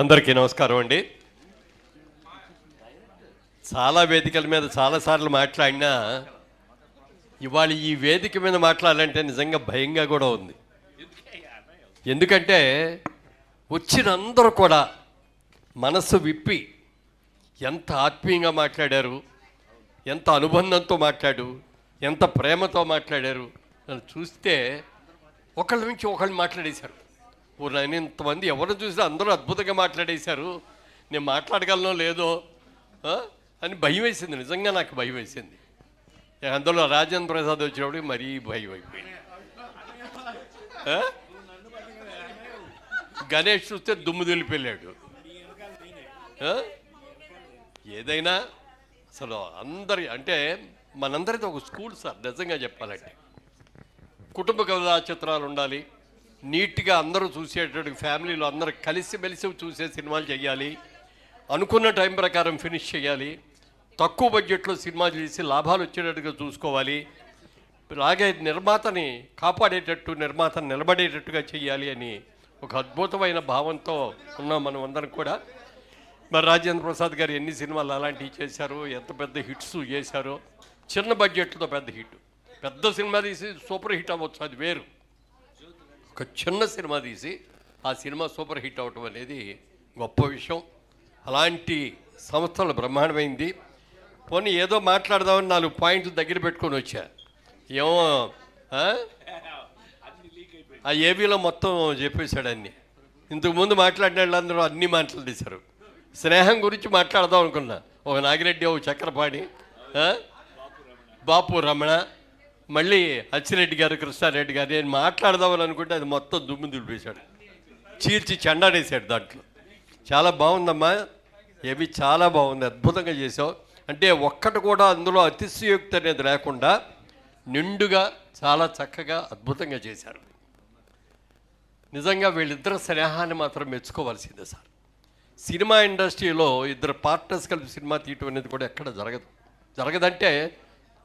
అందరికీ నమస్కారం అండి. చాలా వేదికల మీద చాలాసార్లు మాట్లాడినా ఇవాళ ఈ వేదిక మీద మాట్లాడాలంటే నిజంగా భయంగా కూడా ఉంది. ఎందుకంటే వచ్చిన అందరూ కూడా మనసు విప్పి ఎంత ఆత్మీయంగా మాట్లాడారు, ఎంత అనుబంధంతో ఎంత ప్రేమతో మాట్లాడారు అని చూస్తే ఒకళ్ళ నుంచి ఒకళ్ళు మాట్లాడేశారు. నేను ఇంతమంది ఎవరు చూసినా అందరూ అద్భుతంగా మాట్లాడేశారు, నేను మాట్లాడగలనో లేదో అని భయం వేసింది. నిజంగా నాకు భయం వేసింది. అందులో రాజేంద్ర ప్రసాద్ వచ్చినప్పుడు మరీ భయం అయిపోయింది. గణేష్ చూస్తే దుమ్ము దులిపెళ్ళాడు. ఏదైనా అసలు అందరి అంటే మనందరితో ఒక స్కూల్ సార్. నిజంగా చెప్పాలంటే కుటుంబ కథా చిత్రాలు ఉండాలి, నీట్గా అందరూ చూసేటట్టు ఫ్యామిలీలో అందరూ కలిసిమెలిసి చూసే సినిమాలు చేయాలి, అనుకున్న టైం ప్రకారం ఫినిష్ చేయాలి, తక్కువ బడ్జెట్లో సినిమా చేసి లాభాలు వచ్చేటట్టుగా చూసుకోవాలి, అలాగే నిర్మాతని కాపాడేటట్టు నిర్మాతను నిలబడేటట్టుగా చేయాలి అని ఒక అద్భుతమైన భావంతో ఉన్నాం మనం అందరం కూడా. మరి రాజేంద్ర ప్రసాద్ గారు ఎన్ని సినిమాలు అలాంటివి చేశారు, ఎంత పెద్ద హిట్స్ చేశారో. చిన్న బడ్జెట్తో పెద్ద హిట్, పెద్ద సినిమా తీసి సూపర్ హిట్ అవ్వచ్చు, అది వేరు. ఒక చిన్న సినిమా తీసి ఆ సినిమా సూపర్ హిట్ అవటం అనేది గొప్ప విషయం. అలాంటి సంస్థలు బ్రహ్మాండమైంది. పోనీ ఏదో మాట్లాడదామని 4 పాయింట్లు దగ్గర పెట్టుకొని వచ్చా. ఏమో ఆ ఏబీలో మొత్తం చెప్పేశాడు అన్నీ. ఇంతకుముందు మాట్లాడిన వాళ్ళందరూ అన్నీ మాట్లాడేశారు. స్నేహం గురించి మాట్లాడదాం అనుకున్నా. ఒక నాగిరెడ్డి, ఒక చక్రపాణి, బాపు రమణ, మళ్ళీ అచ్చిరెడ్డి గారు, కృష్ణారెడ్డి గారు నేను మాట్లాడదామని అనుకుంటే అది మొత్తం దుమ్ము దులిపేశాడు, చీల్చి చెండాడేశాడు. దాంట్లో చాలా బాగుందమ్మా, ఏవి చాలా బాగుంది, అద్భుతంగా చేసావు. అంటే ఒక్కటి కూడా అందులో అతిశయోక్తి అనేది లేకుండా నిండుగా చాలా చక్కగా అద్భుతంగా చేశారు. నిజంగా వీళ్ళిద్దరు స్నేహాన్ని మాత్రం మెచ్చుకోవాల్సిందే సార్. సినిమా ఇండస్ట్రీలో ఇద్దరు పార్ట్నర్స్ కలిపి సినిమా తీయటం అనేది కూడా ఎక్కడ జరగదంటే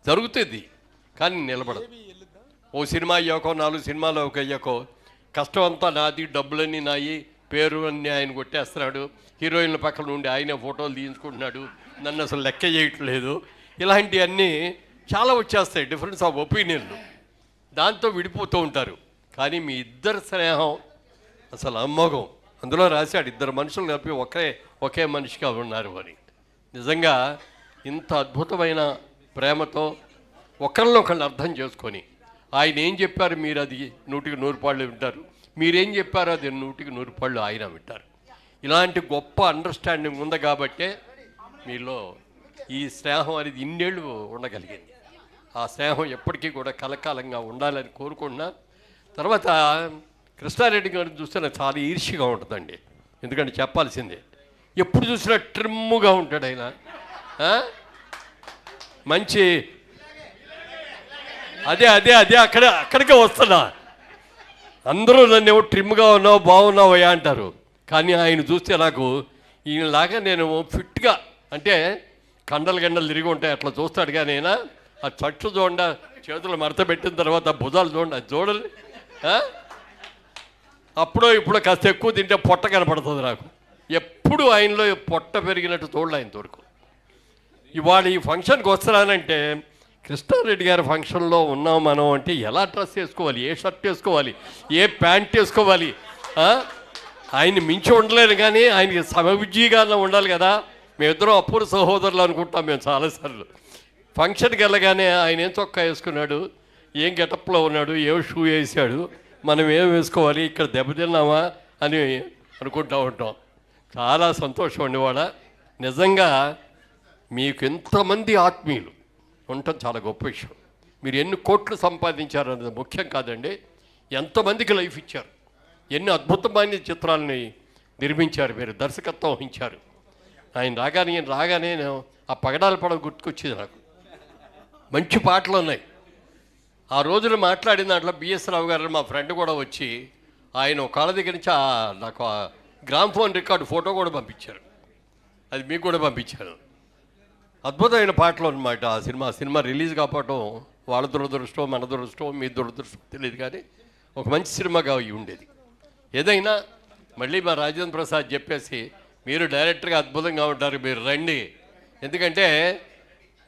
జరుగుతుంది కానీ నిలబడదు. ఓ సినిమా అయ్యాకో 4 సినిమాలు ఒక అయ్యాకో కష్టం అంతా నాది, డబ్బులన్నీ నాయి, పేరు అన్నీ ఆయన కొట్టేస్తున్నాడు, హీరోయిన్ల పక్కన ఉండి ఆయనే ఫోటోలు తీయించుకుంటున్నాడు, నన్ను అసలు లెక్క చేయట్లేదు, ఇలాంటివన్నీ చాలా వచ్చేస్తాయి, డిఫరెన్స్ ఆఫ్ ఒపీనియన్లు. దాంతో విడిపోతూ ఉంటారు. కానీ మీ ఇద్దరు స్నేహం అసలు అమ్మోఘం. అందులో రాశాడు ఇద్దరు మనుషులు కలిపి ఒకే మనిషిగా ఉన్నారు అని. నిజంగా ఇంత అద్భుతమైన ప్రేమతో ఒకళ్ళనొకళ్ళు అర్థం చేసుకొని ఆయన ఏం చెప్పారు మీరు అది 100కి 100 పాళ్ళు వింటారు, మీరేం చెప్పారో అది 100కి 100 పాళ్ళు ఆయన వింటారు. ఇలాంటి గొప్ప అండర్స్టాండింగ్ ఉంది కాబట్టే మీలో ఈ స్నేహం అనేది ఇన్నేళ్ళు ఉండగలిగింది. ఆ స్నేహం ఎప్పటికీ కూడా కలకాలంగా ఉండాలని కోరుకుంటున్నా. తర్వాత కృష్ణారెడ్డి గారిని చూస్తే నాకు చాలా ఈర్ష్యగా ఉంటుందండి. ఎందుకంటే చెప్పాల్సిందే, ఎప్పుడు చూసినా ట్రిమ్ముగా ఉంటాడు ఆయన. మంచి అదే అక్కడికే వస్తున్నా. అందరూ నన్ను ఏమో ట్రిమ్గా ఉన్నావు, బాగున్నావు అయ్యా అంటారు. కానీ ఆయన చూస్తే నాకు ఈయనలాగా నేను ఫిట్గా, అంటే కండలు తిరిగి ఉంటాయి అట్లా చూస్తాడు. కానీ అయినా ఆ చట్టు చూడండి, చేతులు మడత పెట్టిన తర్వాత భుజాలు చూడండి, అది చూడండి. అప్పుడో ఇప్పుడు కాస్త ఎక్కువ తింటే పొట్ట కనపడుతుంది నాకు. ఎప్పుడు ఆయనలో పొట్ట పెరిగినట్టు చూడలే ఆయన తోడుకు. ఇవాళ ఈ ఫంక్షన్కి వస్తున్నానంటే కృష్ణారెడ్డి గారి ఫంక్షన్లో ఉన్నాం మనం అంటే ఎలా డ్రెస్ వేసుకోవాలి, ఏ షర్ట్ వేసుకోవాలి, ఏ ప్యాంట్ వేసుకోవాలి, ఆయన్ని మించి ఉండలేను. కానీ ఆయనకి సమవిజ్జీగా ఉండాలి కదా. మేమిద్దరం అపూర్వ సహోదరులు అనుకుంటాం మేము చాలాసార్లు. ఫంక్షన్కి వెళ్ళగానే ఆయన ఏం చొక్కా వేసుకున్నాడు, ఏం గెటప్లో ఉన్నాడు, ఏం షూ వేసాడు, మనం ఏం వేసుకోవాలి, ఇక్కడ దెబ్బతిన్నామా అని అనుకుంటూ ఉంటాం. చాలా సంతోషం అండి. వాళ్ళ నిజంగా మీకు ఎంతమంది ఆత్మీయులు ఉండటం చాలా గొప్ప విషయం. మీరు ఎన్ని కోట్లు సంపాదించారు అన్నది ముఖ్యం కాదండి, ఎంతమందికి లైఫ్ ఇచ్చారు, ఎన్ని అద్భుతమైన చిత్రాలని నిర్మించారు, మీరు దర్శకత్వం వహించారు. ఆయన రాగానే ఆ పగడాల పడవ గుర్తుకొచ్చేది నాకు. మంచి పాటలు ఉన్నాయి. ఆ రోజున మాట్లాడిన దాంట్లో బిఎస్ రావు గారు మా ఫ్రెండ్ కూడా వచ్చి ఆయన ఒక కాళ్ళ దగ్గర నుంచి నాకు ఆ గ్రామ్ఫోన్ రికార్డు ఫోటో కూడా పంపించారు. అది మీకు కూడా పంపించాను. అద్భుతమైన పాటలు అన్నమాట. ఆ సినిమా రిలీజ్ కాకపోవటం వాళ్ళ దురదృష్టం, మన దురదృష్టం, మీ దురదృష్టం తెలియదు, కానీ ఒక మంచి సినిమాగా ఉండేది. ఏదైనా మళ్ళీ మా రాజేంద్ర ప్రసాద్ చెప్పేసి మీరు డైరెక్టర్గా అద్భుతంగా ఉంటారు, మీరు రండి. ఎందుకంటే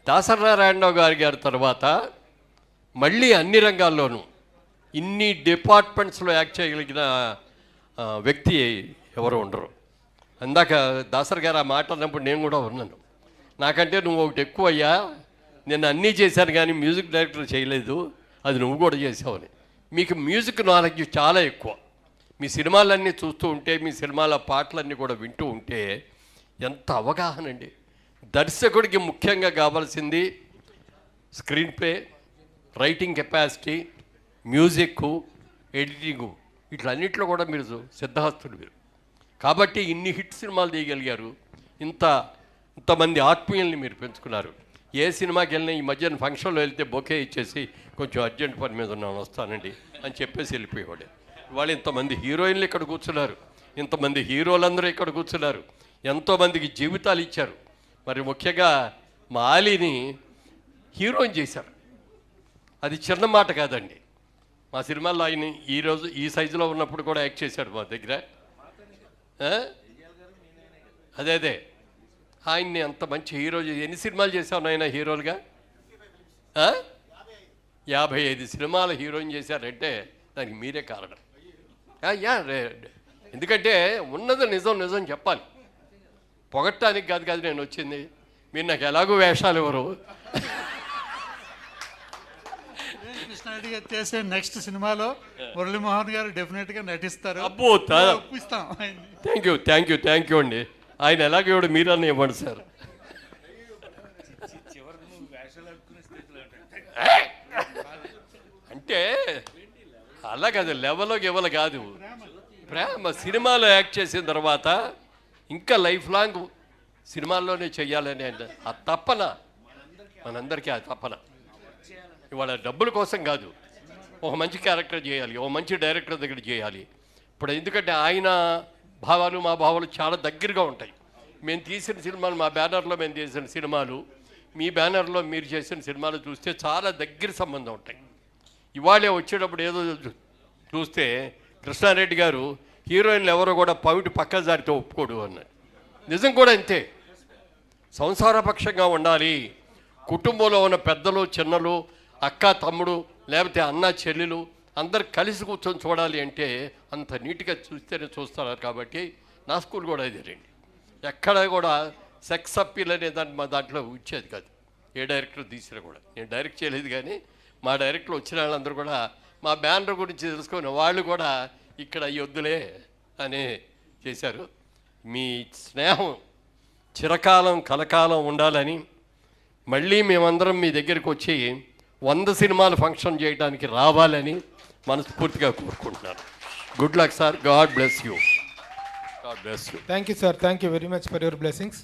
దాసనారాయణరావు గారి తర్వాత మళ్ళీ అన్ని రంగాల్లోనూ ఇన్ని డిపార్ట్మెంట్స్లో యాక్ట్ చేయగలిగిన వ్యక్తి ఎవరు ఉండరు. అందాక దాసర్ గారు ఆ మాట అన్నప్పుడు నేను కూడా ఉన్నాను. నాకంటే నువ్వు ఒకటి ఎక్కువ అయ్యా, నేను అన్నీ చేశాను కానీ మ్యూజిక్ డైరెక్టర్ చేయలేదు, అది నువ్వు కూడా చేసావని. మీకు మ్యూజిక్ నాలెడ్జ్ చాలా ఎక్కువ. మీ సినిమాలన్నీ చూస్తూ ఉంటే, మీ సినిమాల పాటలన్నీ కూడా వింటూ ఉంటే ఎంత అవగాహన అండి. దర్శకుడికి ముఖ్యంగా కావాల్సింది screen play, writing capacity, music, editing, ఇట్లన్నింటిలో కూడా మీరు సిద్ధహస్తులు మీరు. కాబట్టి ఇన్ని హిట్ సినిమాలు తీయగలిగారు, ఇంతమంది ఆత్మీయుల్ని మీరు పెంచుకున్నారు. ఏ సినిమాకి వెళ్ళినా ఈ మధ్యన ఫంక్షన్లో వెళ్తే బొకే ఇచ్చేసి కొంచెం అర్జెంట్ పని మీద ఉన్నాను వస్తానండి అని చెప్పేసి వెళ్ళిపోయేవాడే. ఇవాళ ఇంతమంది హీరోయిన్లు ఇక్కడ కూర్చున్నారు, ఇంతమంది హీరోలందరూ ఇక్కడ కూర్చున్నారు, ఎంతోమందికి జీవితాలు ఇచ్చారు. మరి ముఖ్యంగా మా ఆలీని హీరోయిన్ చేశారు, అది చిన్న మాట కాదండి. మా సినిమాల్లో ఆయన ఈరోజు ఈ సైజులో ఉన్నప్పుడు కూడా యాక్ట్ చేశాడు మా దగ్గర. అదే ఆయన్ని అంత మంచి హీరో ఎన్ని సినిమాలు చేశావు నాయన హీరోలుగా? 55 సినిమాల హీరోయిన్ చేశారంటే దానికి మీరే కారణం. ఎందుకంటే ఉన్నది నిజం చెప్పాలి, పొగట్టానికి కాదు నేను వచ్చింది. మీరు నాకు ఎలాగో వేషాలు ఎవరు కృష్ణారెడ్డి గారు చేసే నెక్స్ట్ సినిమాలో మురళీమోహన్ గారు డెఫినెట్గా నటిస్తారు. అబ్బో, థ్యాంక్ యూ అండి. ఆయన ఎలాగో ఇవ్వడు, మీరన్నా ఇవ్వండి సార్. అంటే అలా కాదు, లెవెల్ కాదు, ప్రేమ. సినిమాలో యాక్ట్ చేసిన తర్వాత ఇంకా లైఫ్ లాంగ్ సినిమాల్లోనే చెయ్యాలని ఆ తపన మనందరికీ, ఆ తపన. ఇవాళ డబ్బుల కోసం కాదు, ఒక మంచి క్యారెక్టర్ చేయాలి, ఒక మంచి డైరెక్టర్ దగ్గర చేయాలి. ఇప్పుడు ఎందుకంటే ఆయన భావాలు మా భావాలు చాలా దగ్గరగా ఉంటాయి. మేము తీసిన సినిమాలు, మా బ్యానర్లో మేము చేసిన సినిమాలు, మీ బ్యానర్లో మీరు చేసిన సినిమాలు చూస్తే చాలా దగ్గర సంబంధం ఉంటాయి. ఇవాళే వచ్చేటప్పుడు ఏదో చూస్తే కృష్ణారెడ్డి గారు హీరోయిన్లు ఎవరో కూడా పవిటి పక్క జారితో ఒప్పుకోడు అన్నాడు. నిజం కూడా అంతే. సంసారపక్షంగా ఉండాలి. కుటుంబంలో ఉన్న పెద్దలు, చిన్నలు, అక్క, తమ్ముడు, లేకపోతే అన్న, చెల్లెలు అందరు కలిసి కూర్చొని చూడాలి అంటే అంత నీట్గా చూస్తేనే చూస్తారు. కాబట్టి నా స్కూల్ కూడా ఇదే రండి. ఎక్కడ కూడా సెక్స్ అప్పీల్ అనే దాన్ని మా దాంట్లో ఇచ్చేది కాదు. ఏ డైరెక్టర్ తీసినా కూడా, నేను డైరెక్ట్ చేయలేదు కానీ మా డైరెక్టర్లు వచ్చిన వాళ్ళందరూ కూడా మా బ్యానర్ గురించి తెలుసుకొని వాళ్ళు కూడా ఇక్కడ ఈ వద్దులే అని చేశారు. మీ స్నేహం చిరకాలం కలకాలం ఉండాలని, మళ్ళీ మేమందరం మీ దగ్గరికి వచ్చి 100 సినిమాలు ఫంక్షన్ చేయడానికి రావాలని మనస్ఫూర్తిగా కోరుకుంటున్నాను. Good luck sir. God bless you. Thank you, sir. Thank you very much for your blessings.